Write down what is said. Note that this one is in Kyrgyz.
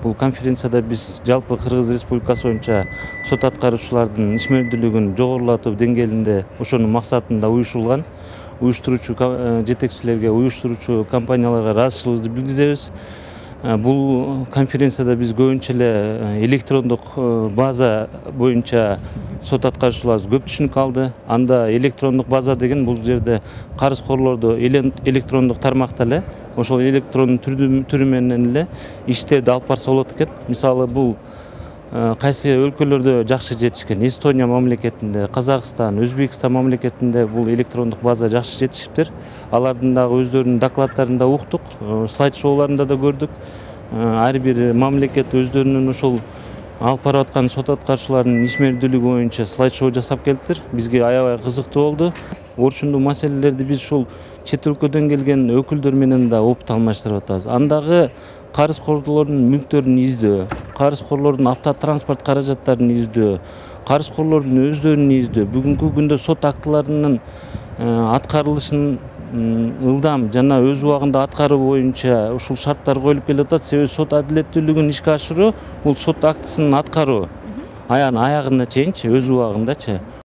Бул конференцияда биз жалпы Кыргыз Республикасы боюнча сот аткаруучулардын ишмердүүлүгүн жогорулатуу деңгээлинде ошонун максатында уюшулган. Уюштуруучу жетекчилерге, уюштуруучу компанияларга ыраазычылыгыбызды билгизебиз. Бул конференцияда биз көбүнчө эле электрондук база боюнча сот аткаруучуларыбыз көп түшүнүк алды. Анда электрондук база деген бул жерде карызкорлорду электрондук тармакта эле ошол электрондук түрү менен эле иштерди алып барса болот экен. Мисалы бул кайсы өлкөлөрдө жакшы жетишкен. Эстония мамлекетинде, Казакстан, Өзбекстан мамлекетинде бул электрондук база жакшы жетишиптир. Алардын дагы өздөрүнүн докладдарында уктук, слайд шоуларында да көрдүк. Ар бир мамлекет өздөрүнүн ошол алып барып аткан сот аткаруучуларынын ишмердүүлүгү боюнча слайд шоу жасап келиптир. Бизге аябай кызыктуу болду. Орчундуу маселелерди биз ушул чет өлкөдөн келген өкүлдөр менен да опыт алмаштырып атабыз. Андагы карызкорлордун мүлктөрүн издөө, карызкорлордун автотранспорт каражаттарын издөө, карызкорлордун өздөрүн издөө, бүгүнкү күндө сот актыларынын аткарылышын ылдам жана өз убагында аткаруу боюнча ушул шарттар коюлуп келатат. Себеби сот адилеттүүлүгүн ишке ашыруу бул сот актысын аткаруу аягына чейинчи өз убагындачы.